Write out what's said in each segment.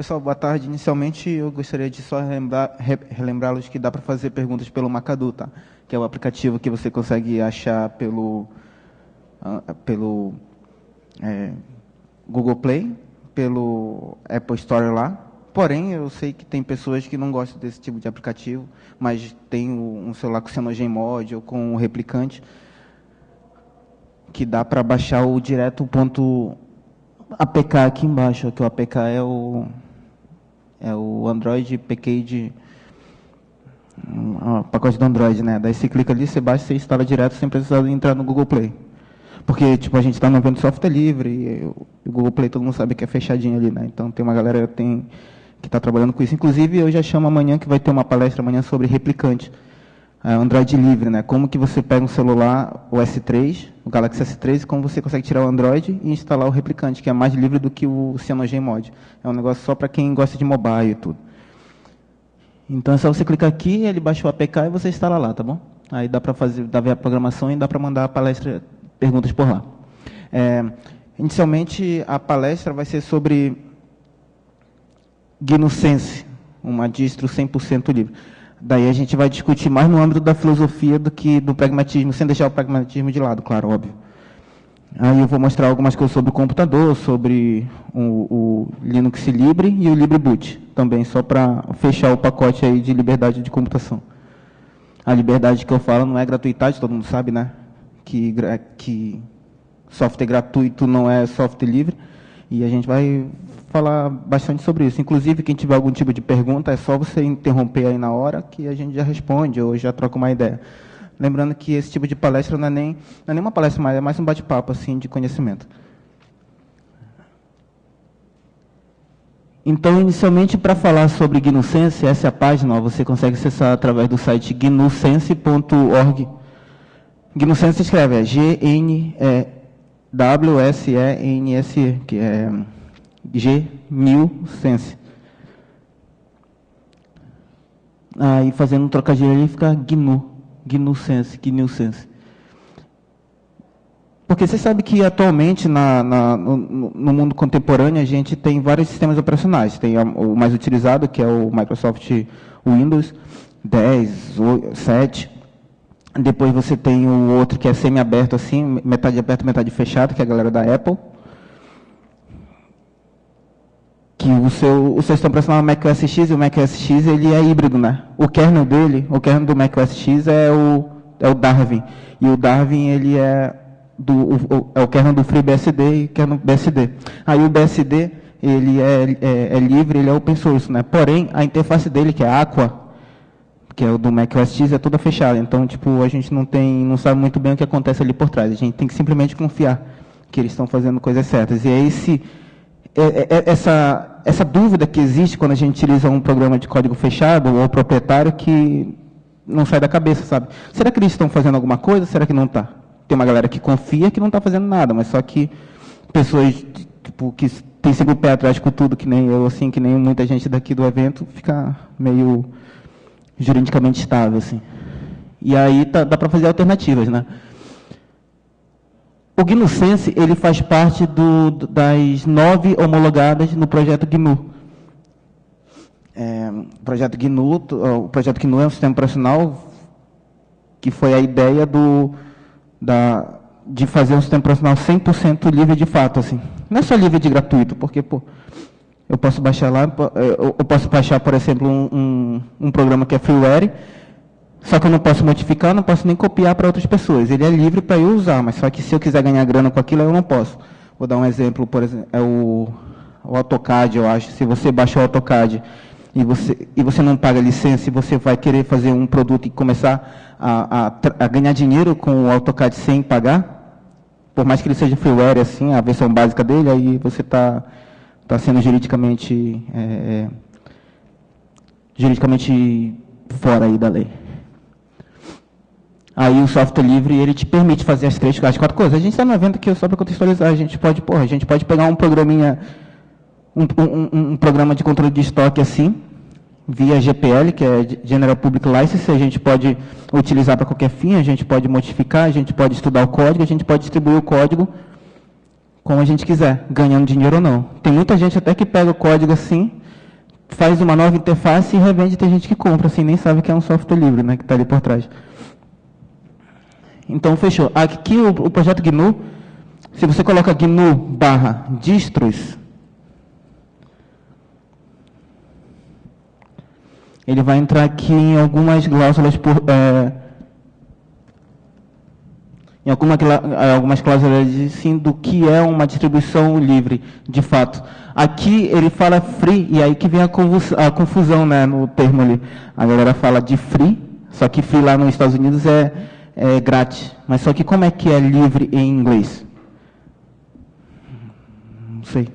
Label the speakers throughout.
Speaker 1: Pessoal, boa tarde. Inicialmente, eu gostaria de só relembrá-los que dá para fazer perguntas pelo Macadu, tá? Que é o aplicativo que você consegue achar pelo Google Play, pelo Apple Store lá. Porém, eu sei que tem pessoas que não gostam desse tipo de aplicativo, mas tem um celular com CyanogenMod ou com o replicante, que dá para baixar o direto ponto APK aqui embaixo, que o APK é o Android Package, pacote do Android, né? Daí você clica ali, você baixa, você instala direto sem precisar entrar no Google Play. Porque, tipo, a gente está no evento de software livre, e o Google Play todo mundo sabe que é fechadinho ali, né? Então tem uma galera que está trabalhando com isso. Inclusive, eu já chamo amanhã, que vai ter uma palestra amanhã sobre replicante. Android livre, né? Como que você pega um celular, o S3, o Galaxy S3, como você consegue tirar o Android e instalar o replicante, que é mais livre do que o CyanogenMod. É um negócio só para quem gosta de mobile e tudo. Então é só você clicar aqui, ele baixa o APK e você instala lá, tá bom? Aí dá para ver a programação e dá para mandar a palestra, perguntas por lá. Inicialmente, a palestra vai ser sobre GNU-Sense, uma distro 100% livre. Daí a gente vai discutir mais no âmbito da filosofia do que do pragmatismo, sem deixar o pragmatismo de lado, claro, óbvio. Aí eu vou mostrar algumas coisas sobre o computador, sobre o Linux Libre e o LibreBoot, também só para fechar o pacote aí de liberdade de computação. A liberdade que eu falo não é gratuidade, todo mundo sabe, né? Que software gratuito não é software livre, e a gente vai falar bastante sobre isso. Inclusive, quem tiver algum tipo de pergunta, é só você interromper aí na hora que a gente já responde ou já troca uma ideia. Lembrando que esse tipo de palestra não é nem uma palestra, mas é mais um bate-papo assim, de conhecimento. Então, inicialmente, para falar sobre GNU-Sense, essa é a página, ó, você consegue acessar através do site gnusense.org. GNU-Sense se escreve GNWSENSE, que é GNU-Sense. Aí, fazendo um trocadilho ali, fica GNU-Sense. Porque você sabe que atualmente, no mundo contemporâneo, a gente tem vários sistemas operacionais. Tem o mais utilizado, que é o Microsoft Windows 10, 7. Depois você tem o outro que é semi-aberto, assim, metade aberto, metade fechado, que é a galera da Apple. Que o seu sistema operacional é o Mac OS X, e o Mac OS X ele é híbrido, né? O kernel do Mac OS X é o Darwin. E o Darwin ele é o kernel do FreeBSD e o kernel do BSD. Aí o BSD ele é livre, ele é open source, né? Porém, a interface dele, que é Aqua, que é o do Mac OS X, é toda fechada. Então, tipo, a gente não sabe muito bem o que acontece ali por trás. A gente tem que simplesmente confiar que eles estão fazendo coisas certas. E aí, essa dúvida que existe quando a gente utiliza um programa de código fechado ou proprietário que não sai da cabeça, sabe? Será que eles estão fazendo alguma coisa? Será que não está? Tem uma galera que confia que não está fazendo nada, mas só que pessoas tipo, que tem sempre o pé atrás com tudo, que nem eu, assim, que nem muita gente daqui do evento, fica meio juridicamente estável, assim. E aí dá para fazer alternativas, né? O GNU-Sense, ele faz parte das 9 homologadas no projeto GNU. O projeto GNU é um sistema operacional que foi a ideia de fazer um sistema operacional 100% livre de fato, assim. Não é só livre de gratuito, porque, eu posso baixar lá, eu posso baixar, por exemplo, um programa que é freeware, só que eu não posso modificar, não posso nem copiar para outras pessoas. Ele é livre para eu usar, mas só que se eu quiser ganhar grana com aquilo, eu não posso. Vou dar um exemplo, por exemplo, é o AutoCAD, eu acho. Se você baixa o AutoCAD e você não paga licença, e você vai querer fazer um produto e começar a ganhar dinheiro com o AutoCAD sem pagar, por mais que ele seja freeware, assim, a versão básica dele, aí você está sendo juridicamente fora aí da lei. Aí o software livre, ele te permite fazer as 4 coisas. A gente está no evento aqui só para contextualizar. A gente pode pegar um programinha, um programa de controle de estoque assim, via GPL, que é General Public License, a gente pode utilizar para qualquer fim, a gente pode modificar, a gente pode estudar o código, a gente pode distribuir o código como a gente quiser, ganhando dinheiro ou não. Tem muita gente até que pega o código assim faz uma nova interface e revende, tem gente que compra, assim, nem sabe que é um software livre, né, que está ali por trás. Então, fechou. Aqui o projeto GNU, se você coloca GNU/distros, ele vai entrar aqui em algumas cláusulas algumas cláusulas sim, do que é uma distribuição livre, de fato. Aqui ele fala free, e aí que vem a confusão, né, no termo ali. A galera fala de free, só que free lá nos Estados Unidos é grátis. Mas só que como é que é livre em inglês? Não sei.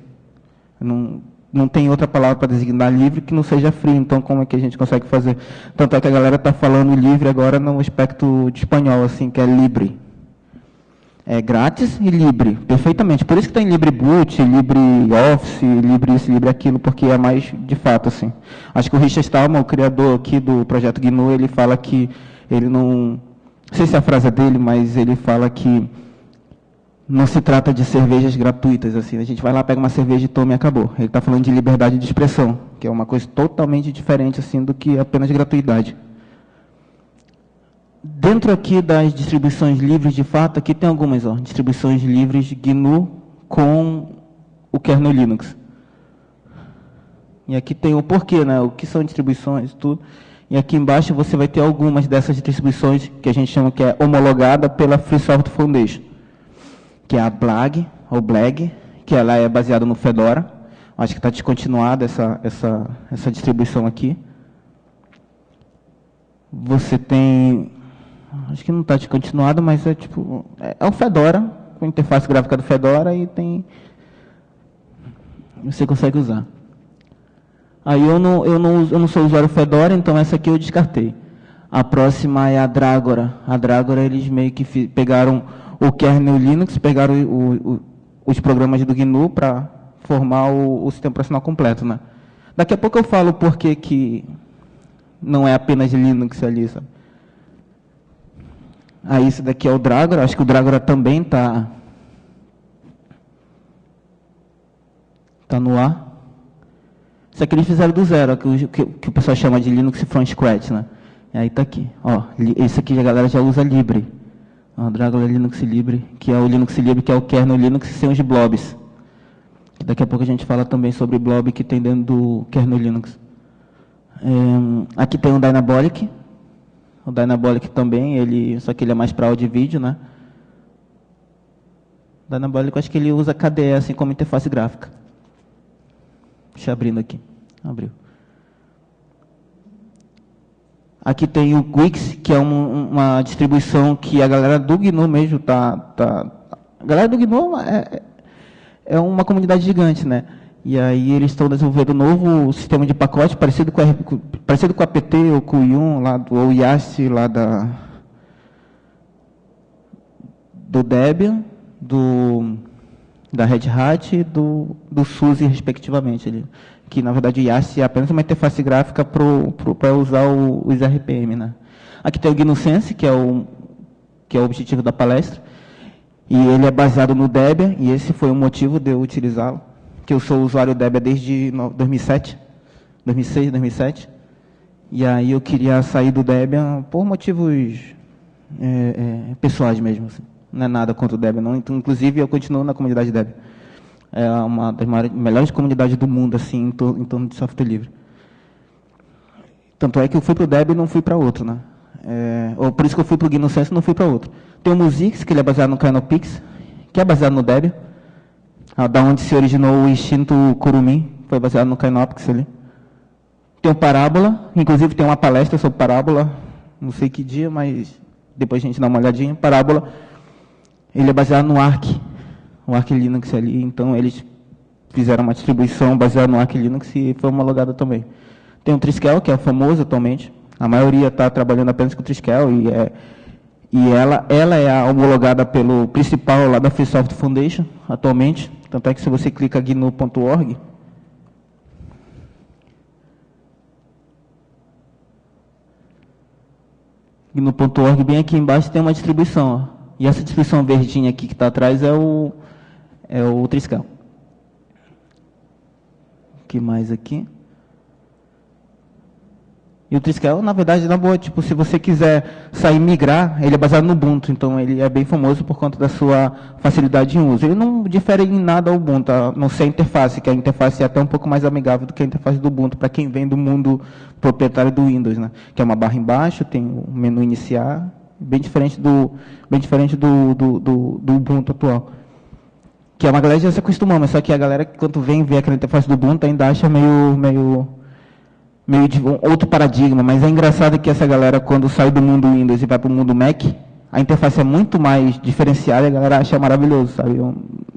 Speaker 1: Não tem outra palavra para designar livre que não seja free, então como é que a gente consegue fazer? Tanto é que a galera está falando livre agora no aspecto de espanhol, assim, que é libre. É grátis e livre, perfeitamente. Por isso que tem LibreBoot, LibreOffice, Libre isso, Libre aquilo, porque é mais de fato, assim. Acho que o Richard Stallman, o criador aqui do projeto GNU, ele fala que ele não sei se a frase é dele, mas ele fala que não se trata de cervejas gratuitas, assim. A gente vai lá, pega uma cerveja e toma e acabou. Ele está falando de liberdade de expressão, que é uma coisa totalmente diferente, assim, do que apenas gratuidade. Dentro aqui das distribuições livres, de fato, aqui tem algumas, ó, distribuições livres GNU com o kernel Linux. E aqui tem o porquê, né, o que são distribuições, tudo. E aqui embaixo você vai ter algumas dessas distribuições que a gente chama que é homologada pela Free Software Foundation, que é a BLAG, ou BLAG, que ela é baseada no Fedora. Acho que está descontinuada essa distribuição aqui. Você tem... Acho que não está descontinuado, mas é tipo... É o Fedora, com a interface gráfica do Fedora, e tem... Você consegue usar. Aí eu não sou usuário Fedora, então essa aqui eu descartei. A próxima é a Dragora. A Dragora, eles meio que pegaram o kernel Linux, pegaram os programas do GNU para formar o sistema operacional completo, né? Daqui a pouco eu falo por que não é apenas Linux ali, sabe? Aí esse daqui é o Dragora, acho que o Dragora também está no ar. Isso aqui eles fizeram do zero, que o pessoal chama de Linux from scratch, né? E aí está aqui, ó, esse aqui a galera já usa Libre. O Dragora Linux Libre, que é o Linux Libre, que é o kernel Linux sem os blobs. Daqui a pouco a gente fala também sobre blob que tem dentro do kernel Linux. Aqui tem o Dynabolic. O Dynabolic também, só que ele é mais para áudio e vídeo, né? O Dynabolic, eu acho que ele usa KDE assim como interface gráfica. Deixa eu abrindo aqui. Abriu. Aqui tem o Quix, que é uma distribuição que a galera do GNU mesmo a galera do GNU é uma comunidade gigante, né? E aí eles estão desenvolvendo um novo sistema de pacote, parecido com o APT ou com o Yum, ou o YAST, lá do Debian, da Red Hat e do SUSE, respectivamente. Que, na verdade, o YAST é apenas uma interface gráfica para usar os RPM. Né? Aqui tem o GNU Sense, que é o objetivo da palestra, e ele é baseado no Debian, e esse foi o motivo de eu utilizá-lo, que eu sou usuário Debian desde 2006, 2007, e aí eu queria sair do Debian por motivos pessoais mesmo, assim. Não é nada contra o Debian, não. Então, inclusive, eu continuo na comunidade Debian. É uma das melhores comunidades do mundo, assim, em torno de software livre. Tanto é que eu fui para o Debian e não fui para outro, né? Ou por isso que eu fui para o GNU Sense e não fui para outro. Tem o Musix, que ele é baseado no Canopix, que é baseado no Debian, da onde se originou o instinto Kurumin, foi baseado no Canopix ali. Tem o Parábola, inclusive tem uma palestra sobre Parábola, não sei que dia, mas depois a gente dá uma olhadinha. Parábola, ele é baseado no Arch, o Arch Linux ali, então eles fizeram uma distribuição baseada no Arch Linux e foi homologada também. Tem o Triskel, que é famoso atualmente, a maioria está trabalhando apenas com o Triskel, e ela é a homologada pelo principal lá da Free Software Foundation, atualmente, tanto é que se você clica gnu.org, gnu.org, bem aqui embaixo tem uma distribuição, ó. E essa distribuição verdinha aqui que está atrás é o Triskel. O que mais aqui? E o Triskel, na verdade, na boa, tipo, se você quiser sair migrar, ele é baseado no Ubuntu, então ele é bem famoso por conta da sua facilidade em uso. Ele não difere em nada ao Ubuntu, a não ser a interface, que a interface é até um pouco mais amigável do que a interface do Ubuntu, para quem vem do mundo proprietário do Windows, né? Que é uma barra embaixo, tem o menu iniciar, bem diferente do Ubuntu atual. Que a galera já se acostumou, mas só que a galera, quando vem ver aquela interface do Ubuntu, ainda acha meio de outro paradigma, mas é engraçado que essa galera, quando sai do mundo Windows e vai para o mundo Mac, a interface é muito mais diferenciada e a galera acha maravilhoso, sabe? Eu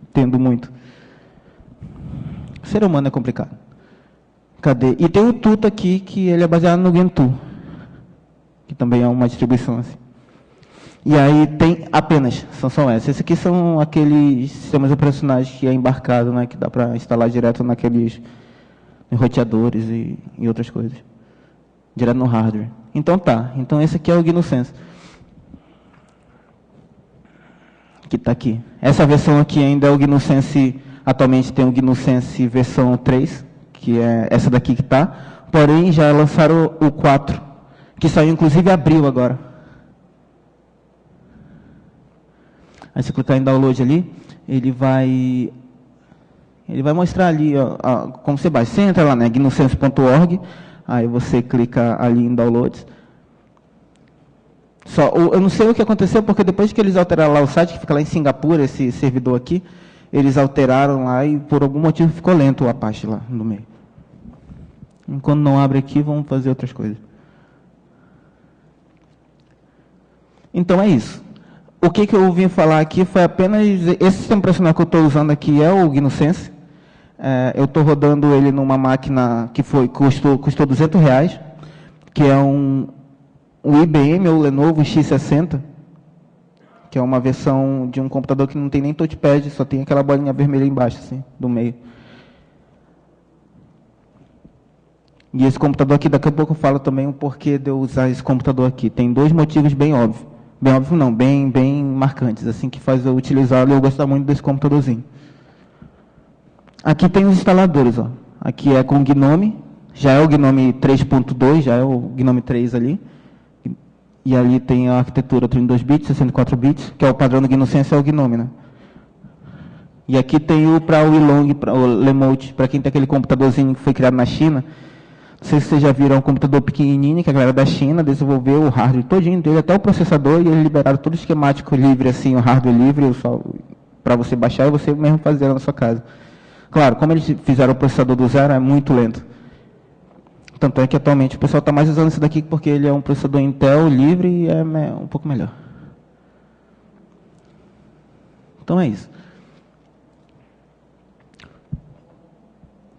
Speaker 1: entendo muito. O ser humano é complicado. Cadê? E tem o Tuta aqui, que ele é baseado no Gentoo, que também é uma distribuição assim. E aí tem apenas, são só essas. Esses aqui são aqueles sistemas operacionais que é embarcado, né, que dá para instalar direto naqueles roteadores e outras coisas. Direto no hardware. Então tá. Então esse aqui é o GNU Sense. Que está aqui. Essa versão aqui ainda é o GNU Sense. Atualmente tem o GNU Sense versão 3, que é essa daqui que está. Porém, já lançaram o 4, que saiu inclusive em abril agora. Aí você clicar em download ali, ele vai mostrar ali ó, como você baixa. Você entra lá, né, gnusense.org, aí você clica ali em downloads. Eu não sei o que aconteceu, porque depois que eles alteraram lá o site, que fica lá em Singapura, esse servidor aqui, eles alteraram lá e por algum motivo ficou lento o Apache lá no meio. Enquanto não abre aqui, vamos fazer outras coisas. Então é isso. O que eu vim falar aqui foi apenas... Esse sistema operacional que eu estou usando aqui é o GNU Sense. Eu estou rodando ele numa máquina que custou R$200, que é um IBM ou Lenovo X60, que é uma versão de um computador que não tem nem touchpad, só tem aquela bolinha vermelha embaixo, assim, do meio. E esse computador aqui, daqui a pouco eu falo também o porquê de eu usar esse computador aqui. Tem dois motivos bem óbvios. Bem óbvio não, bem marcantes, assim, que faz eu utilizá-lo e eu gosto muito desse computadorzinho. Aqui tem os instaladores, ó. Aqui é com o Gnome, já é o Gnome 3.2, já é o Gnome 3 ali. E ali tem a arquitetura 32 bits, 64 bits, que é o padrão do GNU Sense, é o Gnome, né? E aqui tem para o Ilong, para o Lemote, para quem tem aquele computadorzinho que foi criado na China. Não sei se vocês já viram um computador pequenininho, que a galera da China desenvolveu o hardware todinho dele, até o processador, e eles liberaram todo o esquemático livre, assim, o hardware livre, para você baixar e você mesmo fazer na sua casa. Claro, como eles fizeram o processador do zero, é muito lento. Tanto é que atualmente o pessoal está mais usando esse daqui porque ele é um processador Intel livre e é um pouco melhor. Então é isso.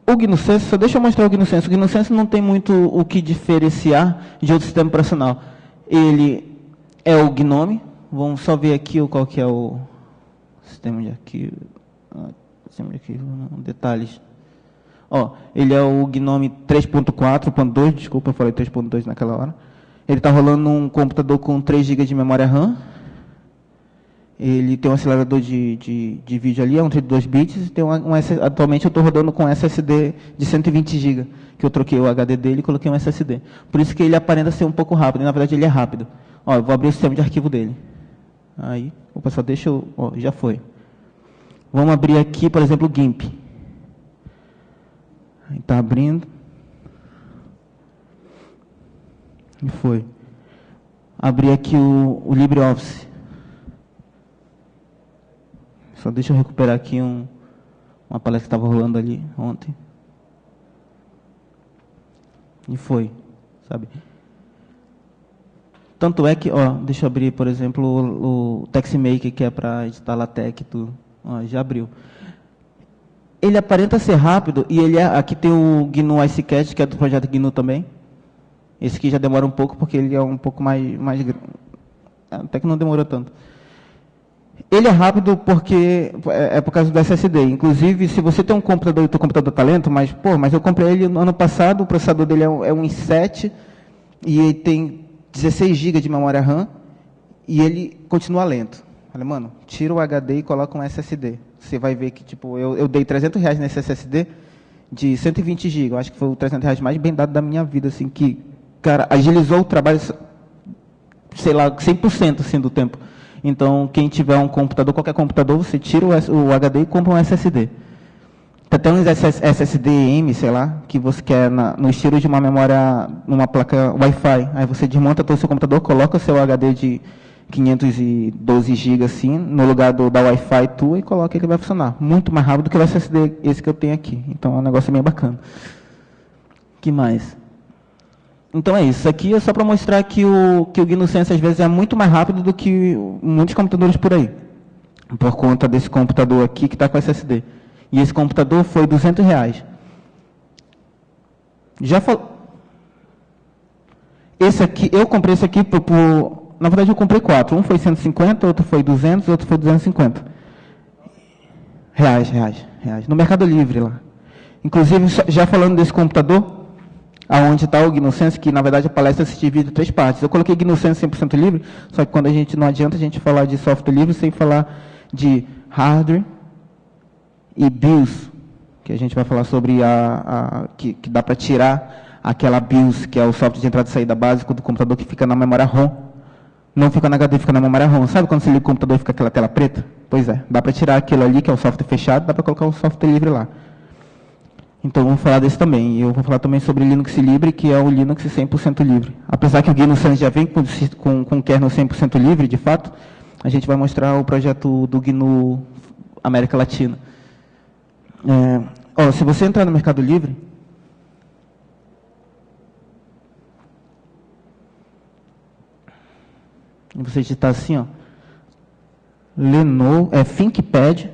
Speaker 1: O GNU Sense, só deixa eu mostrar o GNU Sense. O GNU Sense não tem muito o que diferenciar de outro sistema operacional. Ele é o Gnome. Vamos só ver aqui qual que é o sistema de arquivo. Sistema de arquivo, detalhes. Ó, ele é o Gnome 3.4.2, desculpa, eu falei 3.2 naquela hora. Ele está rolando num computador com 3 GB de memória RAM. Ele tem um acelerador de vídeo ali, é um 32 bits. Tem atualmente eu estou rodando com SSD de 120 GB, que eu troquei o HD dele e coloquei um SSD. Por isso que ele aparenta ser um pouco rápido, e na verdade ele é rápido. Ó, eu vou abrir o sistema de arquivo dele. Aí, opa, só deixa eu... Ó, já foi. Vamos abrir aqui, por exemplo, o GIMP. Está abrindo. E foi. Abrir aqui o LibreOffice. Só deixa eu recuperar aqui uma palestra que estava rolando ali ontem. E foi, sabe? Tanto é que, ó, deixa eu abrir, por exemplo, o TextMaker, que é para instalar Tech e tudo. Ó, já abriu. Ele aparenta ser rápido, e aqui tem o GNU IceCat, que é do projeto GNU também. Esse aqui já demora um pouco, porque ele é um pouco mais até que não demorou tanto. Ele é rápido porque é por causa do SSD. Inclusive, se você tem um computador e o seu computador está lento, mas eu comprei ele no ano passado, o processador dele é um i7, e ele tem 16 GB de memória RAM, e ele continua lento. Falei, mano, tira o HD e coloca um SSD. Você vai ver que, tipo, eu dei R$300 nesse SSD de 120 GB. Eu acho que foi o R$300 mais bem dado da minha vida, assim, que cara, agilizou o trabalho, sei lá, 100% assim, do tempo. Então, quem tiver um computador, qualquer computador, você tira o HD e compra um SSD. Tem até uns SSD-M, sei lá, que você quer no estilo de uma memória, numa placa Wi-Fi. Aí você desmonta todo o seu computador, coloca o seu HD de 512 GB assim, no lugar da Wi-Fi tua e coloca, ele vai funcionar. Muito mais rápido do que o SSD, esse que eu tenho aqui. Então é um negócio bem bacana. Que mais? Então é isso. Isso aqui é só para mostrar que o GNU Sense às vezes é muito mais rápido do que muitos computadores por aí. Por conta desse computador aqui que está com SSD. E esse computador foi R$200. Esse aqui, eu comprei esse aqui na verdade eu comprei 4. Um foi 150, outro foi 200, outro foi 250. Reais. No Mercado Livre lá. Inclusive, já falando desse computador, aonde está o GNU Sense, que na verdade a palestra se divide em 3 partes. Eu coloquei GNU Sense 100% livre, só que quando não adianta a gente falar de software livre sem falar de hardware e BIOS, que a gente vai falar sobre que dá para tirar aquela BIOS, que é o software de entrada e saída básico do computador que fica na memória ROM. Não fica na HD, fica na memória ROM. Sabe quando você liga o computador e fica aquela tela preta? Pois é, dá para tirar aquilo ali, que é o software fechado, dá para colocar o software livre lá. Então, vamos falar desse também. E eu vou falar também sobre Linux Libre, que é o Linux 100% livre. Apesar que o GNU Sense já vem com kernel 100% livre, de fato, a gente vai mostrar o projeto do GNU América Latina. Se você entrar no Mercado Livre, e você digitar assim, ó, Lenovo, ThinkPad,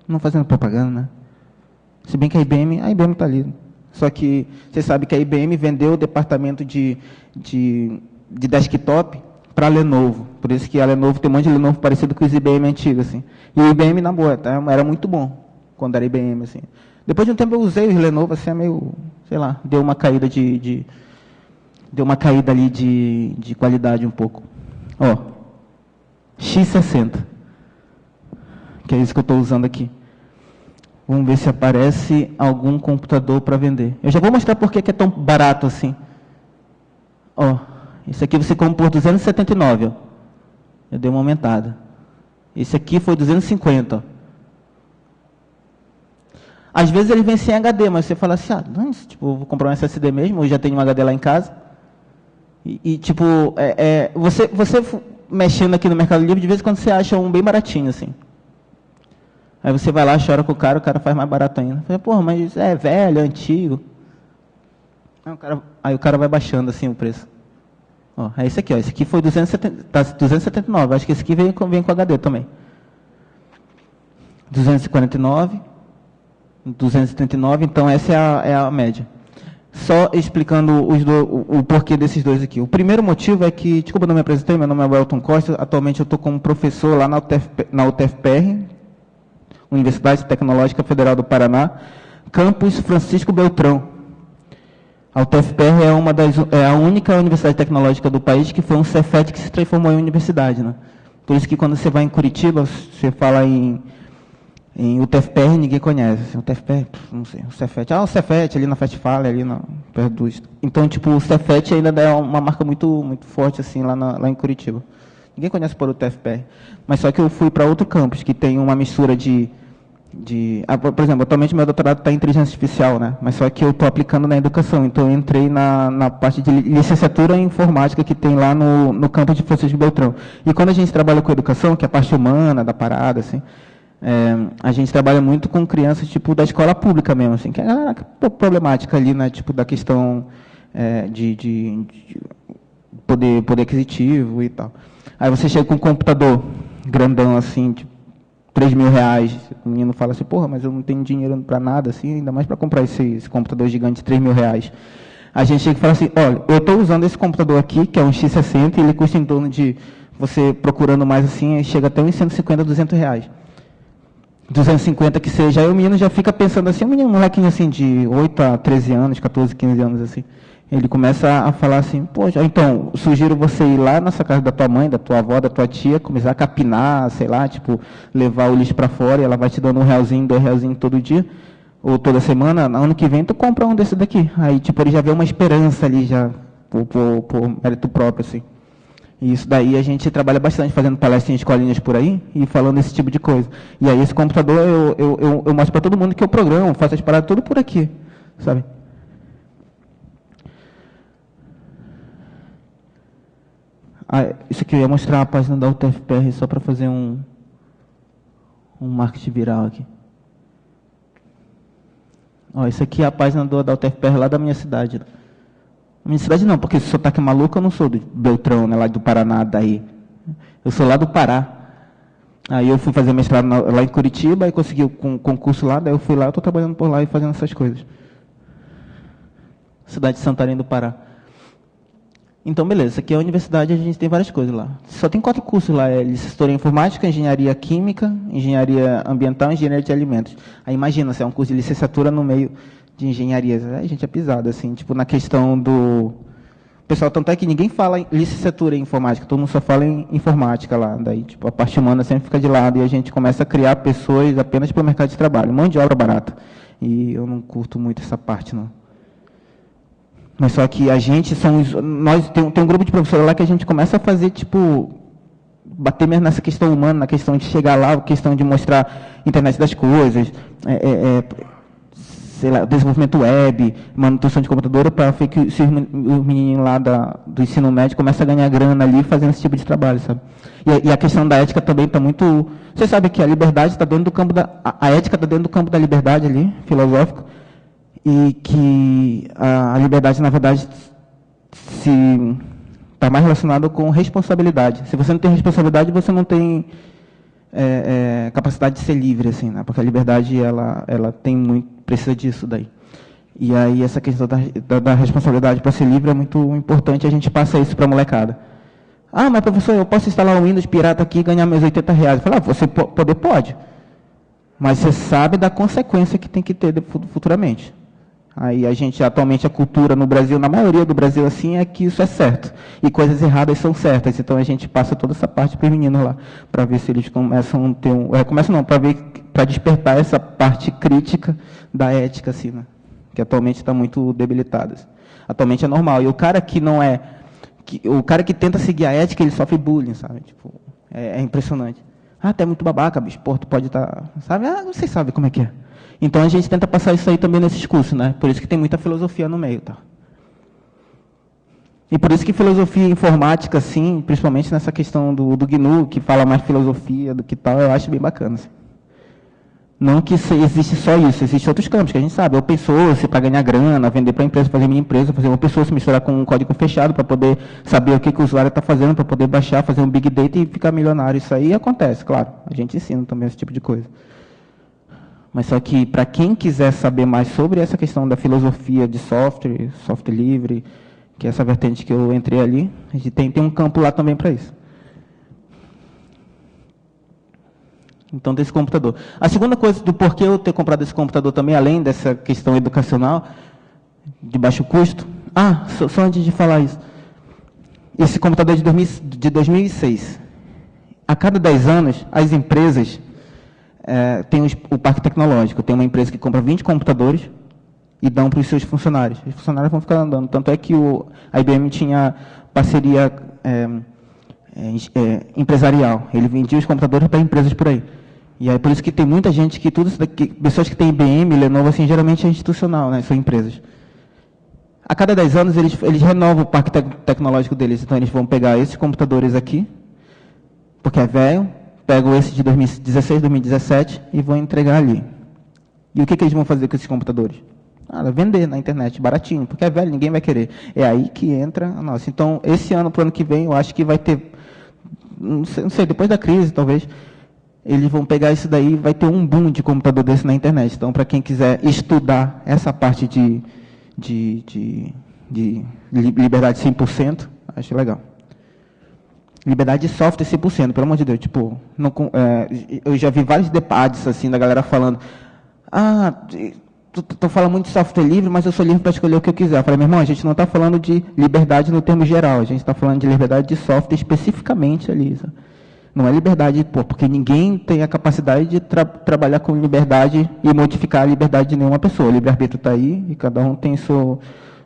Speaker 1: não fazendo propaganda, né? Se bem que a IBM está ali. Só que você sabe que a IBM vendeu o departamento de desktop para a Lenovo. Por isso que a Lenovo tem um monte de Lenovo parecido com os IBM antigos, assim. E o IBM, na boa, era muito bom quando era IBM, assim. Depois de um tempo eu usei os Lenovo, assim, é meio, sei lá, deu uma caída deu uma caída ali de qualidade um pouco. Ó, X60, que é isso que eu estou usando aqui. Vamos ver se aparece algum computador para vender. Eu já vou mostrar por que é tão barato assim. Ó, esse aqui você compra por 279, ó. Eu dei uma aumentada. Esse aqui foi 250, ó. Às vezes ele vem sem HD, mas você fala assim, tipo, vou comprar um SSD mesmo, eu já tenho um HD lá em casa. Tipo, você mexendo aqui no Mercado Livre, de vez em quando você acha um bem baratinho, assim. Aí você vai lá, chora com o cara faz mais barato ainda. Fala, porra, mas é velho, é antigo. Aí o cara vai baixando, assim, o preço. Ó, é esse aqui, ó. Esse aqui foi 279, acho que esse aqui vem com HD também. 249... 239, então essa é a média. Só explicando o porquê desses dois aqui. O primeiro motivo é que, desculpa, não me apresentei, meu nome é Welton Costa, atualmente eu estou como professor lá na UTFPR, Universidade Tecnológica Federal do Paraná, campus Francisco Beltrão. A UTFPR é a única universidade tecnológica do país que foi um Cefet que se transformou em universidade, né? Por isso que quando você vai em Curitiba, você fala em UTFPR, ninguém conhece. O UTFPR, não sei. O Cefet. O Cefet ali na Festival, ali perto do... Então, tipo, o Cefet ainda é uma marca muito, muito forte, assim, lá em Curitiba. Ninguém conhece por UTFPR. Mas só que eu fui para outro campus, que tem uma mistura por exemplo, atualmente meu doutorado está em inteligência artificial, né? Mas só que eu estou aplicando na educação. Então, eu entrei na parte de licenciatura em informática que tem lá no campus de Francisco Beltrão. E quando a gente trabalha com educação, que é a parte humana da parada, assim... a gente trabalha muito com crianças tipo da escola pública mesmo, assim, que é a problemática ali, né, tipo da questão de poder aquisitivo e tal. Aí você chega com um computador grandão assim, tipo, R$3.000, o menino fala assim, porra, mas eu não tenho dinheiro para nada, assim, ainda mais para comprar esse computador gigante de R$3.000. A gente chega e fala assim, olha, eu estou usando esse computador aqui, que é um X60, e ele custa em torno de, você procurando mais assim, chega até uns 150, R$200. 250 que seja, aí o menino já fica pensando assim, um menino, um molequinho assim de 8 a 13 anos, 14, 15 anos assim, ele começa a falar assim, poxa, então, sugiro você ir lá nessa casa da tua mãe, da tua avó, da tua tia, começar a capinar, sei lá, tipo, levar o lixo para fora e ela vai te dando R$1, R$2 todo dia, ou toda semana, ano que vem tu compra um desse daqui. Aí, tipo, ele já vê uma esperança ali, já por mérito próprio, assim. E isso daí a gente trabalha bastante fazendo palestras em escolinhas por aí e falando esse tipo de coisa. E aí esse computador eu mostro para todo mundo que eu programo, faço as paradas tudo por aqui, sabe? Isso aqui eu ia mostrar a página da UTFPR só para fazer um marketing viral aqui. Ó, isso aqui é a página da UTFPR lá da minha cidade. Minha cidade não, porque esse sotaque maluco eu não sou do Beltrão, né, lá do Paraná, daí. Eu sou lá do Pará. Aí eu fui fazer mestrado lá em Curitiba, aí consegui um concurso lá, daí eu fui lá, eu estou trabalhando por lá e fazendo essas coisas. Cidade de Santarém do Pará. Então, beleza, isso aqui é a universidade, a gente tem várias coisas lá. Só tem 4 cursos lá, é licenciatura em informática, engenharia química, engenharia ambiental e engenharia de alimentos. Aí imagina, se é um curso de licenciatura no meio de engenharia. A gente é pisado, assim, tipo, na questão do... Pessoal, tanto é que ninguém fala em licenciatura em informática, todo mundo só fala em informática lá. Daí, tipo, a parte humana sempre fica de lado e a gente começa a criar pessoas apenas para o mercado de trabalho. Um monte de obra barata. E eu não curto muito essa parte, não. Mas só que a gente nós tem um grupo de professores lá que a gente começa a fazer, tipo, bater mesmo nessa questão humana, na questão de chegar lá, a questão de mostrar a internet das coisas, sei lá, desenvolvimento web, manutenção de computadora, para ver que os meninos lá do ensino médio começam a ganhar grana ali fazendo esse tipo de trabalho, sabe? E a questão da ética também está muito... Você sabe que a liberdade está dentro do campo a ética está dentro do campo da liberdade ali, filosófico, e que a liberdade, na verdade, está mais relacionada com responsabilidade. Se você não tem responsabilidade, você não tem capacidade de ser livre, assim, né? Porque a liberdade, ela tem muito, precisa disso daí. E aí essa questão da responsabilidade para ser livre é muito importante, a gente passa isso para a molecada. Ah, mas professor, eu posso instalar um Windows pirata aqui e ganhar meus R$80? Eu falo, você pode. Mas você sabe da consequência que tem que ter futuramente. Aí atualmente a cultura no Brasil, na maioria do Brasil assim, é que isso é certo. E coisas erradas são certas. Então a gente passa toda essa parte para os meninos lá, para ver se eles começam a ter para despertar essa parte crítica da ética, assim, né? Que atualmente está muito debilitada. Atualmente é normal. E o cara que não é... o cara que tenta seguir a ética, ele sofre bullying, sabe? Tipo, é impressionante. Ah, tu é muito babaca, bicho. Pô, tu pode estar... sabe? Ah, vocês sabem como é que é. Então, a gente tenta passar isso aí também nesses cursos, né? Por isso que tem muita filosofia no meio, tá? E por isso que filosofia informática, assim, principalmente nessa questão do GNU, que fala mais filosofia do que tal, eu acho bem bacana. Assim. Não que existe só isso, existem outros campos, que a gente sabe. Open source, para ganhar grana, vender para a empresa, fazer minha empresa, fazer open source, misturar com um código fechado, para poder saber o que o usuário está fazendo, para poder baixar, fazer um big data e ficar milionário. Isso aí acontece, claro. A gente ensina também esse tipo de coisa. Mas só que, para quem quiser saber mais sobre essa questão da filosofia de software livre, que é essa vertente que eu entrei ali, a gente tem um campo lá também para isso. Então, desse computador. A segunda coisa do porquê eu ter comprado esse computador também, além dessa questão educacional, de baixo custo... Ah, só antes de falar isso. Esse computador é de 2006. A cada 10 anos, as empresas... tem o parque tecnológico. Tem uma empresa que compra 20 computadores e dão para os seus funcionários. Os funcionários vão ficar andando. Tanto é que a IBM tinha parceria empresarial. Ele vendia os computadores para empresas por aí. E aí por isso que tem muita gente que pessoas que têm IBM, Lenovo, assim, geralmente é institucional, né? São empresas. A cada 10 anos eles renovam o parque tecnológico deles. Então eles vão pegar esses computadores aqui, porque é velho, pegam esse de 2016, 2017 e vão entregar ali. E o que eles vão fazer com esses computadores? Vender na internet, baratinho, porque é velho, ninguém vai querer. É aí que entra a nossa. Então, esse ano, para o ano que vem, eu acho que vai ter, não sei, depois da crise, talvez, eles vão pegar isso daí e vai ter um boom de computador desse na internet. Então, para quem quiser estudar essa parte de liberdade 100%, acho legal. Liberdade de software 100%, pelo amor de Deus. Tipo, eu já vi vários debates assim, da galera falando, tu fala muito de software livre, mas eu sou livre para escolher o que eu quiser. Eu falei, meu irmão, a gente não está falando de liberdade no termo geral, a gente está falando de liberdade de software especificamente ali. Sabe? Não é liberdade, porque ninguém tem a capacidade de trabalhar com liberdade e modificar a liberdade de nenhuma pessoa. O livre-arbítrio está aí e cada um tem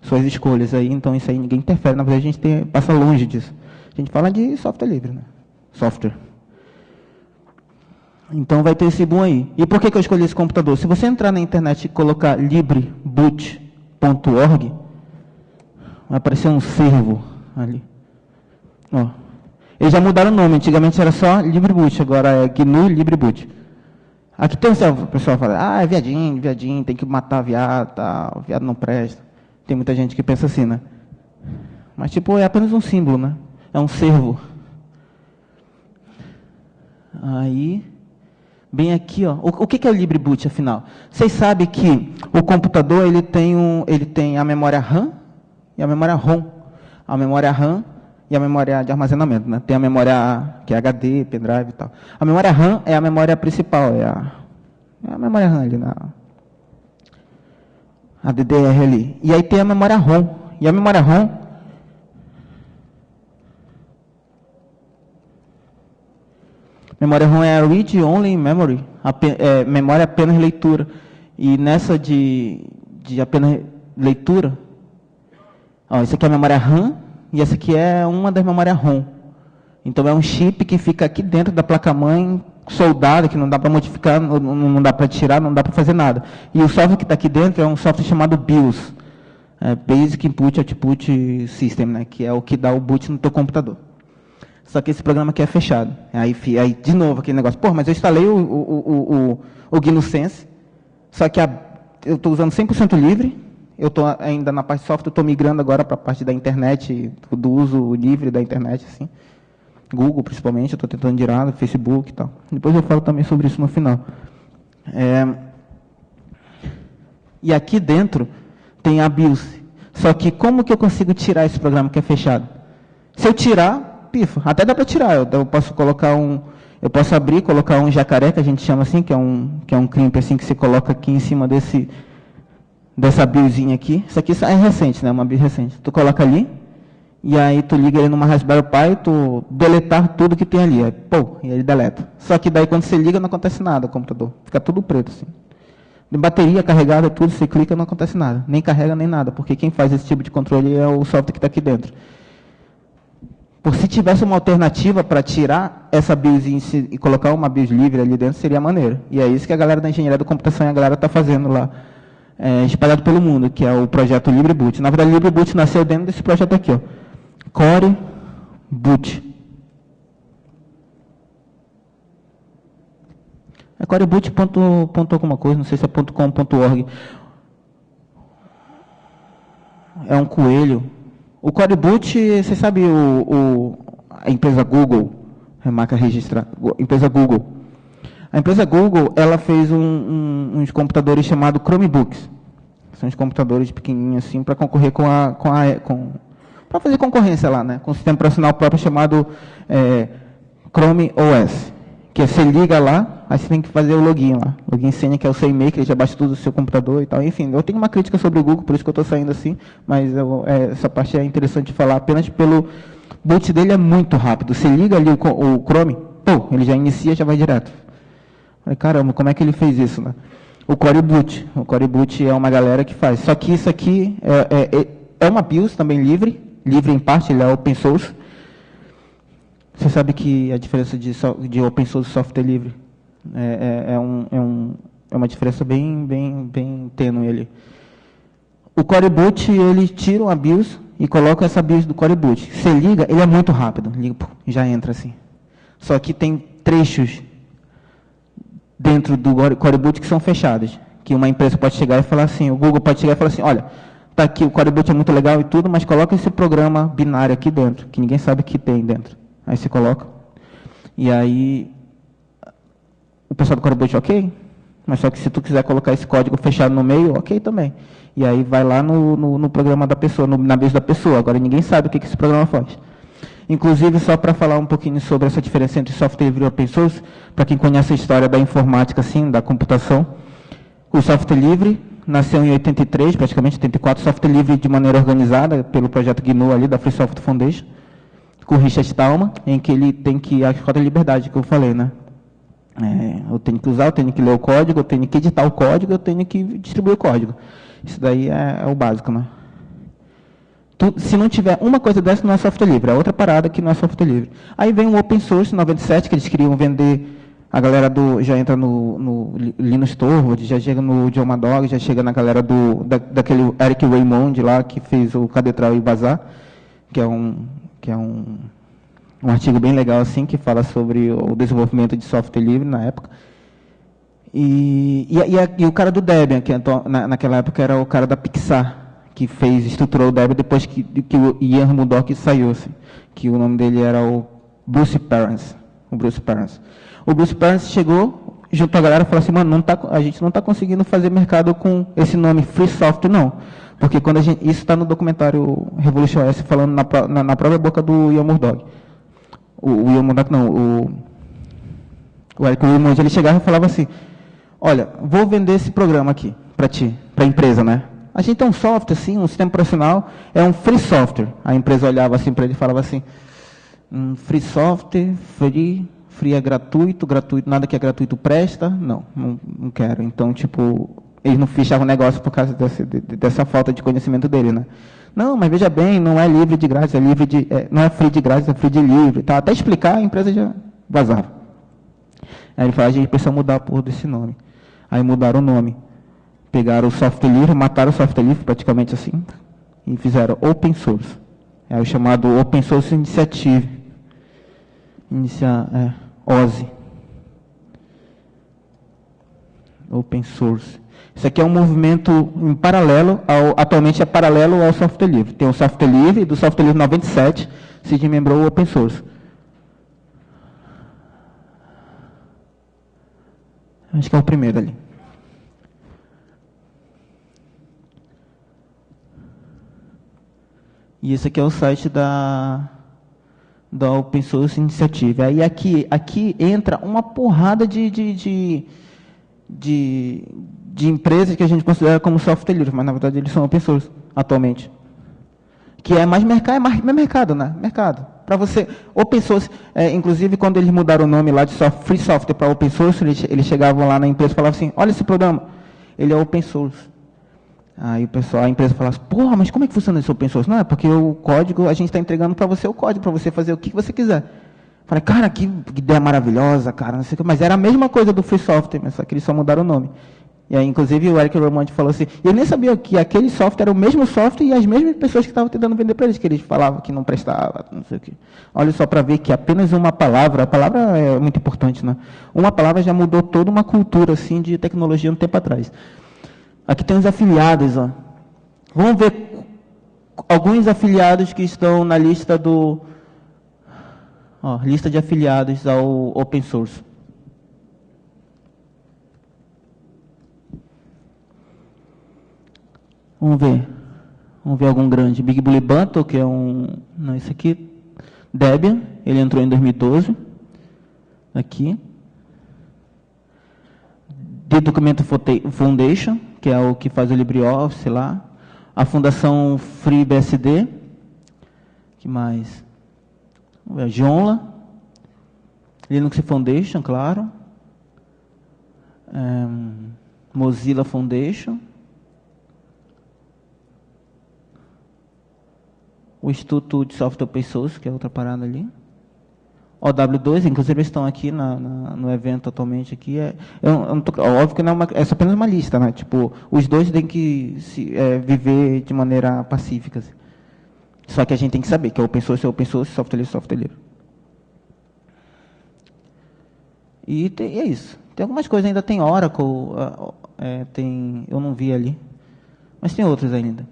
Speaker 1: suas escolhas aí, então isso aí ninguém interfere, na verdade a gente passa longe disso. A gente fala de software livre, né? Software. Então vai ter esse boom aí. E por que eu escolhi esse computador? Se você entrar na internet e colocar libreboot.org, vai aparecer um servo ali. Ó. Eles já mudaram o nome, antigamente era só LibreBoot, agora é GNU LibreBoot. Aqui tem o pessoal fala, é viadinho, tem que matar viado, tal, viado não presta. Tem muita gente que pensa assim, né? Mas tipo, é apenas um símbolo, né? É um servo. Aí, bem aqui, ó. O que é o LibreBoot, afinal? Vocês sabem que o computador ele tem a memória RAM e a memória ROM. A memória RAM e a memória de armazenamento, né? Tem a memória que é HD, pendrive e tal. A memória RAM é a memória principal, é a memória RAM ali, a DDR ali. E aí tem a memória ROM. E a memória ROM é a Read Only Memory, memória apenas leitura. E nessa de apenas leitura, ó, isso aqui é a memória RAM e essa aqui é uma das memórias ROM. Então é um chip que fica aqui dentro da placa-mãe, soldado, que não dá para modificar, não dá para tirar, não dá para fazer nada. E o software que está aqui dentro é um software chamado BIOS, Basic Input Output System, né, que é o que dá o boot no teu computador. Só que esse programa aqui é fechado. Aí de novo, aquele negócio. Pô, mas eu instalei o GNU Sense, só que eu estou usando 100% livre, eu estou ainda na parte de software, estou migrando agora para a parte da internet, do uso livre da internet, assim. Google, principalmente, eu estou tentando tirar, Facebook e tal. Depois eu falo também sobre isso no final. E aqui dentro tem a BIOS. Só que como que eu consigo tirar esse programa que é fechado? Se eu tirar, pifa. Até dá para tirar. Eu posso colocar eu posso abrir, colocar um jacaré, que a gente chama assim, que é um crimp assim, que você coloca aqui em cima dessa BIOSzinha aqui. Isso aqui é recente, né? Uma BIOS recente. Tu coloca ali, e aí tu liga ele numa Raspberry Pi, tu deletar tudo que tem ali. Aí, e ele deleta. Só que daí quando você liga não acontece nada o computador. Fica tudo preto assim. De bateria carregada, tudo, você clica, não acontece nada. Nem carrega, nem nada. Porque quem faz esse tipo de controle é o software que está aqui dentro. Por se tivesse uma alternativa para tirar essa BIOS e colocar uma BIOS livre ali dentro, seria maneiro. E é isso que a galera da engenharia da computação e a galera está fazendo lá, espalhado pelo mundo, que é o projeto LibreBoot. Na verdade, o LibreBoot nasceu dentro desse projeto aqui, ó. Core Boot. É coreboot ponto alguma coisa, não sei se é .com.org. É um coelho. O coreboot, você sabe a empresa Google, marca registrada, empresa Google. A empresa Google, ela fez uns computadores chamados Chromebooks. São uns computadores pequenininhos assim para concorrer para fazer concorrência lá, né? Com um sistema operacional próprio chamado Chrome OS. Que você liga lá, aí você tem que fazer o login lá. Login senha, que é o seu e-mail, que ele já baixa tudo do seu computador e tal. Enfim, eu tenho uma crítica sobre o Google, por isso que eu estou saindo assim, mas essa parte é interessante de falar apenas pelo boot dele é muito rápido. Você liga ali o Chrome, ele já inicia, já vai direto. Falei, caramba, como é que ele fez isso, né? O Core Boot. O Core Boot é uma galera que faz. Só que isso aqui é uma BIOS também livre em parte, ele é open source. Você sabe que a diferença de open source e software livre é uma diferença bem tênue ali. O Core Boot, ele tira uma BIOS e coloca essa BIOS do Core Boot. Você liga, ele é muito rápido. Liga, já entra assim. Só que tem trechos dentro do Core Boot que são fechados. Que uma empresa pode chegar e falar assim, o Google pode chegar e falar assim, olha, tá aqui, o Core Boot é muito legal e tudo, mas coloca esse programa binário aqui dentro, que ninguém sabe que tem dentro. Aí você coloca. E aí, o pessoal do Core Boot, ok. Mas só que se tu quiser colocar esse código fechado no meio, ok também. E aí vai lá no programa da pessoa, na BIOS da pessoa. Agora ninguém sabe o que esse programa faz. Inclusive, só para falar um pouquinho sobre essa diferença entre software livre e open source, para quem conhece a história da informática, assim, da computação, o software livre nasceu em 83, praticamente 84, software livre de maneira organizada pelo projeto GNU ali, da Free Software Foundation, com Richard Stallman, em que ele tem que, a cota de liberdade que eu falei, né? Eu tenho que usar, eu tenho que ler o código, eu tenho que editar o código, eu tenho que distribuir o código. Isso daí é o básico, né? Se não tiver uma coisa dessa, não é software livre. É outra parada que não é software livre. Aí vem o Open Source 97, que eles queriam vender. A galera já entra no Linus Torvalds, já chega no John Madog, já chega na galera daquele Eric Raymond lá, que fez o Cadetral e Bazar, que é um artigo bem legal, assim, que fala sobre o desenvolvimento de software livre na época. E o cara do Debian, que naquela época era o cara da Pixar, que estruturou o Debian depois que o Ian Murdoch saiu, assim, que o nome dele era o Bruce Perens. O Bruce Perens chegou, junto à galera e falou assim, mano, a gente não está conseguindo fazer mercado com esse nome Free Software, não. Porque isso está no documentário Revolution OS, falando na própria boca do Ian Murdoch. O Ian Murdoch não, o Eric Raymond, ele chegava e falava assim, olha, vou vender esse programa aqui para ti, para a empresa, né? A gente tem um software, assim, um sistema profissional, é um free software. A empresa olhava assim para ele e falava assim, free software, free é gratuito, nada que é gratuito presta, não quero. Então, tipo, eles não fechavam o negócio por causa dessa falta de conhecimento dele, né? Não, mas veja bem, não é livre de grátis, não é free de grátis, é free de livre. Tá? Até explicar, a empresa já vazava. Aí ele falou, a gente precisa mudar a porra desse nome. Aí mudaram o nome. Pegaram o software livre, mataram o software livre, praticamente assim, e fizeram Open Source. É o chamado Open Source Initiative. OSI. Open Source. Isso aqui é um movimento em paralelo, atualmente é paralelo ao software livre. Tem o software livre, do software livre 97, se desmembrou o Open Source. Acho que é o primeiro ali. E esse aqui é o site da Open Source Initiative. Aí aqui entra uma porrada de empresas que a gente considera como software livre, mas na verdade eles são open source atualmente. Que é mais mercado, né? Mercado. Para você, open source, inclusive quando eles mudaram o nome lá de free software para open source, eles chegavam lá na empresa e falavam assim, olha esse programa, ele é open source. Aí a empresa fala assim, porra, mas como é que funciona esse open source? Não, é porque o código, a gente está entregando para você o código, para você fazer o que você quiser. Falei, cara, que ideia maravilhosa, cara, não sei o que, mas era a mesma coisa do free software, mas só que eles só mudaram o nome. E aí, inclusive, o Eric Raymond falou assim, eu nem sabia que aquele software era o mesmo software e as mesmas pessoas que estavam tentando vender para eles, que eles falavam que não prestava, não sei o que. Olha só para ver que apenas uma palavra, a palavra é muito importante, né? Uma palavra já mudou toda uma cultura, assim, de tecnologia um tempo atrás. Aqui tem os afiliados, ó. Vamos ver alguns afiliados que estão na lista lista de afiliados ao Open Source. Vamos ver algum grande. Big Bully Bundle, que é não, esse aqui. Debian, ele entrou em 2012. Aqui. The Document Foundation, que é o que faz o LibreOffice lá. A Fundação FreeBSD. Que mais? Vamos ver, a Joomla. Linux Foundation, claro. Mozilla Foundation. O Instituto de Software Open Source, que é outra parada ali. OW2, inclusive eles estão aqui no evento atualmente aqui. Óbvio que não é apenas uma lista, né? Tipo, os dois têm que viver de maneira pacífica. Assim. Só que a gente tem que saber que Open Source, software livre. E é isso. Tem algumas coisas ainda, tem Oracle, eu não vi ali. Mas tem outros ainda.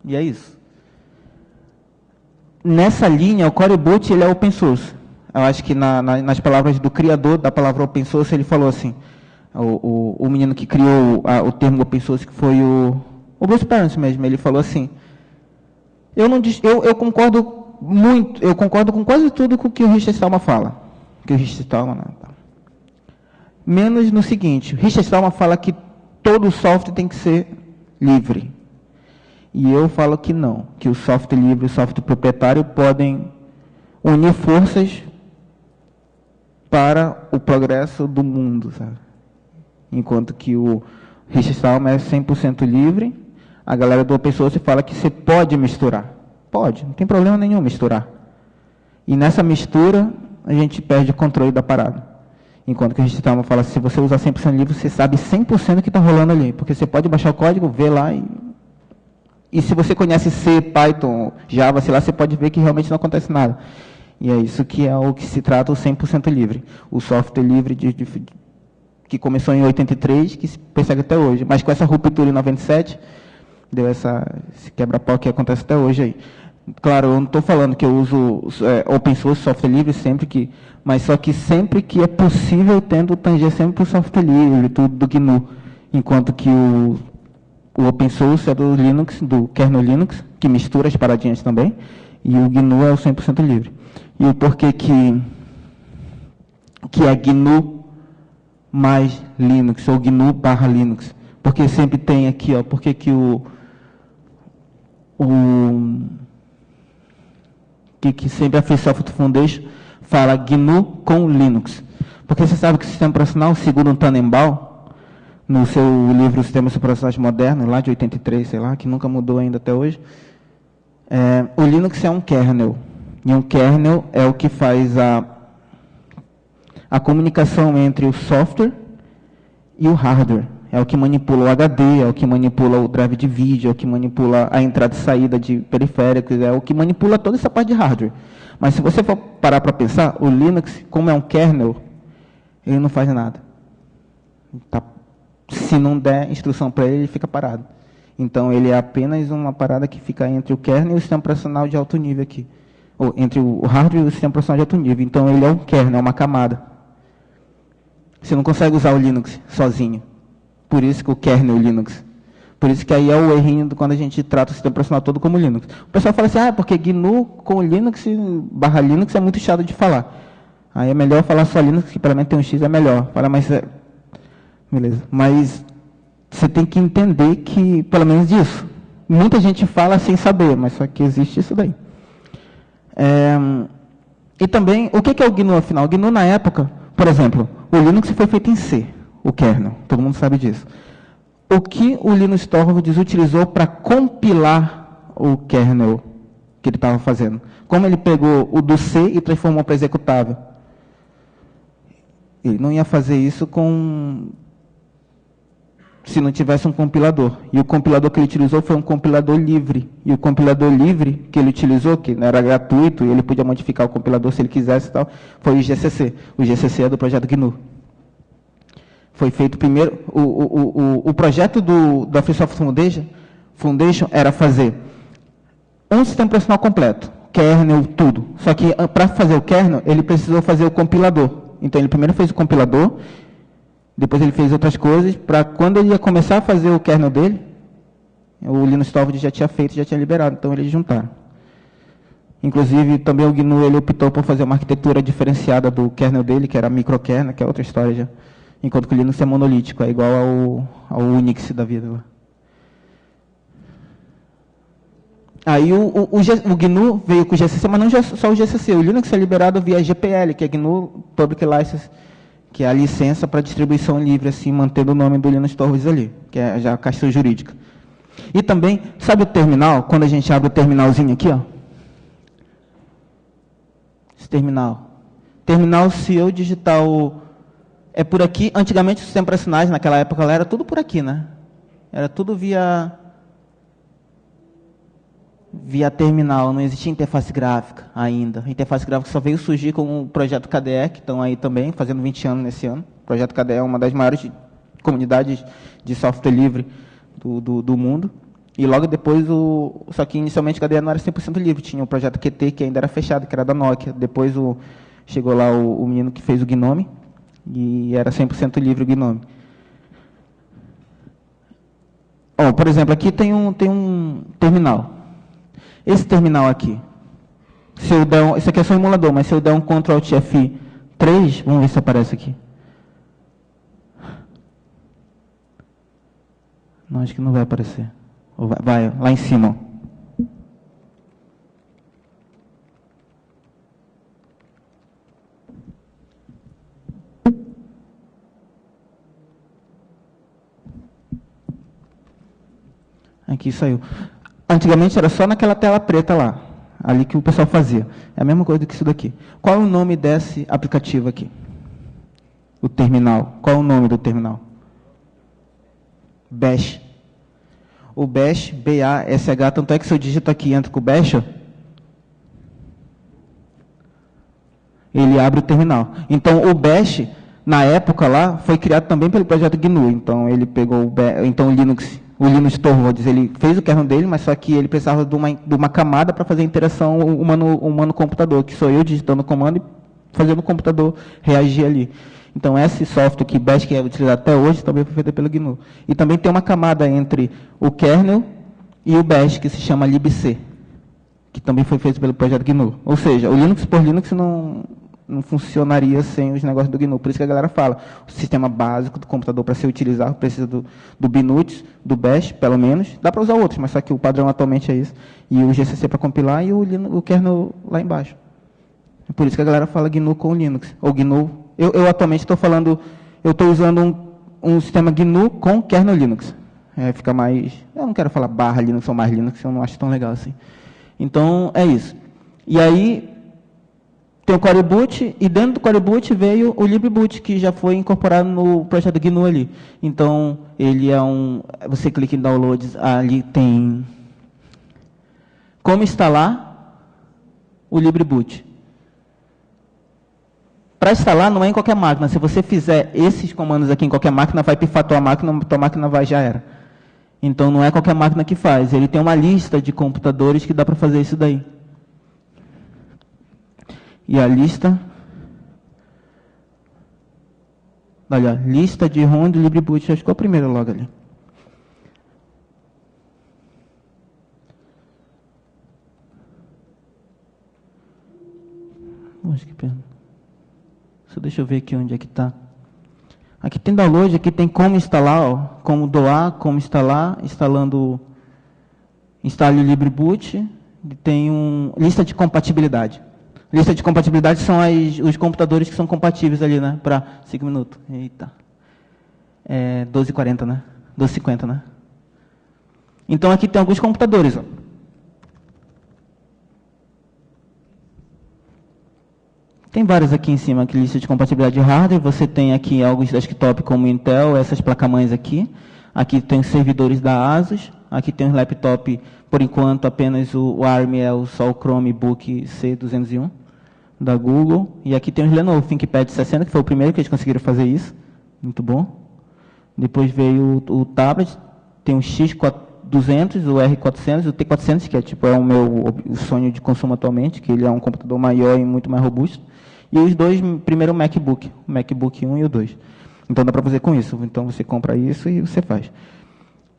Speaker 1: E é isso. Nessa linha, o Corey Boot, ele é open source. Eu acho que nas palavras do criador da palavra open source, ele falou assim, o menino que criou o termo open source, que foi o Bruce Perens mesmo, ele falou assim, eu concordo muito, eu concordo com quase tudo com o que o Richard Stallman fala. Menos no seguinte, o Richard Stallman fala que todo software tem que ser livre. E eu falo que não, que o software livre e o software proprietário podem unir forças para o progresso do mundo, sabe? Enquanto que o Richard Stallman é 100% livre, A galera do open source fala que você pode misturar. Pode, não tem problema nenhum misturar. E nessa mistura, a gente perde o controle da parada. Enquanto que a gente fala, se você usar 100% livre, você sabe 100% o que está rolando ali. Porque você pode baixar o código, ver lá e se você conhece C, Python, Java, sei lá, você pode ver que realmente não acontece nada. E é isso que é o que se trata o 100% livre. O software livre que começou em 83, que se persegue até hoje. Mas com essa ruptura em 97, deu esse quebra-pau que acontece até hoje aí. Claro, eu não estou falando que eu uso open source, software livre, mas só que sempre que é possível, eu tento tanger sempre para o software livre, tudo do GNU. Enquanto que o open source é do Linux, do kernel Linux, que mistura as paradinhas também, e o GNU é o 100% livre. E o porquê que é GNU mais Linux, ou GNU barra Linux? Porque sempre tem aqui, ó, porque que que sempre a Free Software Foundation fala GNU com Linux. Porque você sabe que o sistema operacional, segundo o Tannenbaum, no seu livro Sistemas Operacionais Modernos, lá de 83, sei lá, que nunca mudou ainda até hoje, o Linux é um kernel. E um kernel é o que faz a comunicação entre o software e o hardware. É o que manipula o HD, é o que manipula o drive de vídeo, é o que manipula a entrada e saída de periféricos, é o que manipula toda essa parte de hardware. Mas se você for parar para pensar, o Linux, como é um kernel, ele não faz nada. Se não der instrução para ele, ele fica parado. Então, ele é apenas uma parada que fica entre o kernel e o sistema operacional de alto nível aqui. Ou entre o hardware e o sistema operacional de alto nível. Então, ele é um kernel, é uma camada. Você não consegue usar o Linux sozinho. Por isso que o kernel Linux. Por isso que aí é o errinho quando a gente trata o sistema operacional todo como Linux. O pessoal fala assim, porque GNU com Linux barra Linux é muito chato de falar. Aí é melhor falar só Linux, que pelo menos tem um X, é melhor. Fala, mas beleza. Mas você tem que entender que, pelo menos isso, muita gente fala sem saber, mas só que existe isso daí. E também, o que é o GNU afinal? O GNU na época, por exemplo, o Linux foi feito em C, o kernel, todo mundo sabe disso. O que o Linus Torvalds utilizou para compilar o kernel que ele estava fazendo? Como ele pegou o do C e transformou para executável? Ele não ia fazer isso se não tivesse um compilador. E o compilador que ele utilizou foi um compilador livre. E o compilador livre que ele utilizou, que não era gratuito, e ele podia modificar o compilador se ele quisesse e tal, foi o GCC. O GCC é do projeto GNU. Foi feito primeiro, o projeto da Free Software Foundation era fazer um sistema operacional completo, kernel, tudo. Só que para fazer o kernel, ele precisou fazer o compilador. Então ele primeiro fez o compilador, depois ele fez outras coisas, para quando ele ia começar a fazer o kernel dele, o Linus Torvalds já tinha feito, já tinha liberado, então eles juntaram. Inclusive, também o GNU ele optou por fazer uma arquitetura diferenciada do kernel dele, que era microkernel, que é outra história já. Enquanto que o Linux é monolítico, é igual ao Unix da vida lá. Aí o GNU veio com o GCC, mas não só o GCC. O Linux é liberado via GPL, que é GNU Public License, que é a licença para distribuição livre, assim, mantendo o nome do Linus Torvalds ali, que é já a questão jurídica. E também, sabe o terminal? Quando a gente abre o terminalzinho aqui, ó. Esse terminal. Terminal, se eu digitar é por aqui. Antigamente, os sistemas operacionais, naquela época, era tudo por aqui, né? Era tudo via terminal, não existia interface gráfica ainda. A interface gráfica só veio surgir com o projeto KDE, que estão aí também, fazendo 20 anos nesse ano. O projeto KDE é uma das maiores comunidades de software livre do mundo. E logo depois, só que inicialmente o KDE não era 100% livre, tinha o projeto Qt, que ainda era fechado, que era da Nokia. Depois chegou lá o menino que fez o Gnome, e era 100% livre o Gnome. Por exemplo, aqui tem um terminal. Esse terminal aqui, se eu der isso aqui é só um emulador, mas se eu der um Ctrl Alt F3, vamos ver se aparece aqui. Não, acho que não vai aparecer. Vai lá em cima. Aqui saiu. Antigamente era só naquela tela preta lá, ali que o pessoal fazia. É a mesma coisa que isso daqui. Qual é o nome desse aplicativo aqui? O terminal. Qual é o nome do terminal? Bash. O Bash, B-A-S-H, tanto é que se eu digito aqui e entro com o Bash, ele abre o terminal. Então, o Bash, na época lá, foi criado também pelo projeto GNU. Então, ele pegou o Linus Torvalds, ele fez o kernel dele, mas só que ele precisava de uma camada para fazer a interação humano-computador, que sou eu digitando o comando e fazendo o computador reagir ali. Então, esse software aqui, Bash, que é utilizado até hoje, também foi feito pelo GNU. E também tem uma camada entre o kernel e o Bash, que se chama libc, que também foi feito pelo projeto GNU. Ou seja, o Linux por Linux não funcionaria sem os negócios do GNU. Por isso que a galera fala, o sistema básico do computador para ser utilizado precisa do BNUT, do Bash, pelo menos. Dá para usar outros, mas só que o padrão atualmente é isso. E o GCC para compilar e o kernel lá embaixo. É por isso que a galera fala GNU com Linux, ou GNU. Eu atualmente estou falando, eu estou usando um sistema GNU com kernel Linux. Fica mais, eu não quero falar barra Linux ou mais Linux, eu não acho tão legal assim. Então, é isso. E aí, tem o Core Boot, e dentro do Core Boot veio o LibreBoot, que já foi incorporado no projeto GNU ali. Então, ele é você clica em Downloads, ali tem como instalar o LibreBoot. Para instalar, não é em qualquer máquina. Se você fizer esses comandos aqui em qualquer máquina, vai pifar tua máquina vai, já era. Então, não é qualquer máquina que faz. Ele tem uma lista de computadores que dá para fazer isso daí. E a lista... Olha, lista de ROM do LibreBoot. Acho que é o primeiro logo ali. Poxa, que pena. Só deixa eu ver aqui onde é que está. Aqui tem download, aqui tem como instalar, ó, como doar, como instalar, instale o LibreBoot, tem lista de compatibilidade. Lista de compatibilidade são os computadores que são compatíveis ali, né, para 5 minutos. Eita. 12h40, né? 12h50, né? Então aqui tem alguns computadores, ó. Tem vários aqui em cima, aqui lista de compatibilidade de hardware. Você tem aqui alguns desktop como Intel, essas placas-mães aqui. Aqui tem os servidores da ASUS. Aqui tem os laptop, por enquanto, apenas o ARM é só o Chromebook C201 da Google. E aqui tem os Lenovo ThinkPad 60, que foi o primeiro que eles conseguiram fazer isso. Muito bom. Depois veio o tablet. Tem o X200, o R400, o T400, que é o meu sonho de consumo atualmente, que ele é um computador maior e muito mais robusto. E os dois, primeiro o MacBook 1 e o 2. Então dá para fazer com isso. Então você compra isso e você faz.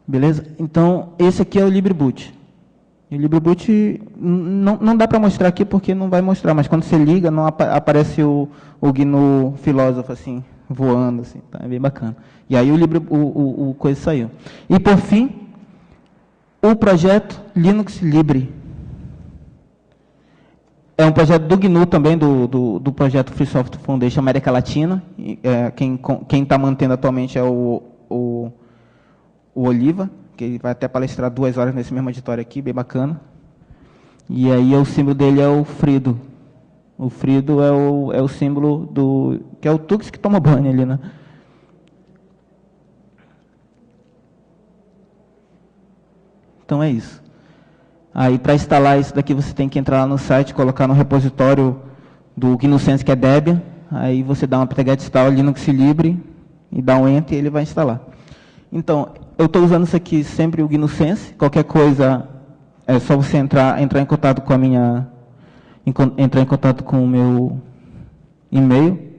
Speaker 1: Beleza? Então esse aqui é o LibreBoot. E o LibreBoot não dá para mostrar aqui porque não vai mostrar, mas quando você liga, não aparece o GNU filósofo assim, voando, assim, tá? É bem bacana. E aí o coisa saiu. E por fim, o projeto Linux Libre. É um projeto do GNU também, do projeto Free Software Foundation América Latina. Quem está mantendo atualmente é o Oliva, que vai até palestrar 2 horas nesse mesmo auditório aqui, bem bacana. E aí o símbolo dele é o Frido. O Frido é o símbolo que é o Tux que toma banho ali, né? Então é isso. Aí, para instalar isso daqui, você tem que entrar lá no site, colocar no repositório do GNU Sense, que é Debian. Aí você dá uma apt-get install Linux Libre e dá um Enter e ele vai instalar. Então, eu estou usando isso aqui sempre o GNU Sense. Qualquer coisa, é só você entrar em contato com entrar em contato com o meu e-mail.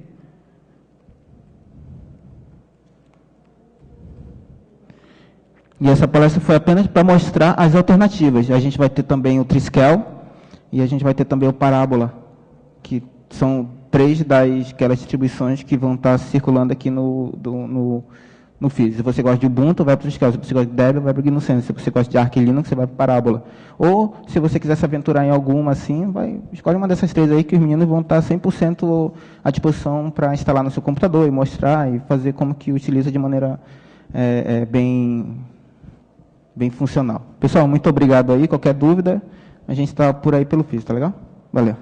Speaker 1: E essa palestra foi apenas para mostrar as alternativas. A gente vai ter também o Triskel e a gente vai ter também o Parábola, que são 3 daquelas distribuições que vão estar circulando aqui no feed. Se você gosta de Ubuntu, vai para o Triskel. Se você gosta de Debian, vai para o GNU Sense. Se você gosta de Arch Linux, você vai para o Parábola. Ou, se você quiser se aventurar em alguma assim, escolhe uma dessas 3 aí que os meninos vão estar 100% à disposição para instalar no seu computador e mostrar e fazer como que utiliza de maneira bem bem funcional. Pessoal, muito obrigado aí. Qualquer dúvida, a gente está por aí pelo FIS, tá legal? Valeu.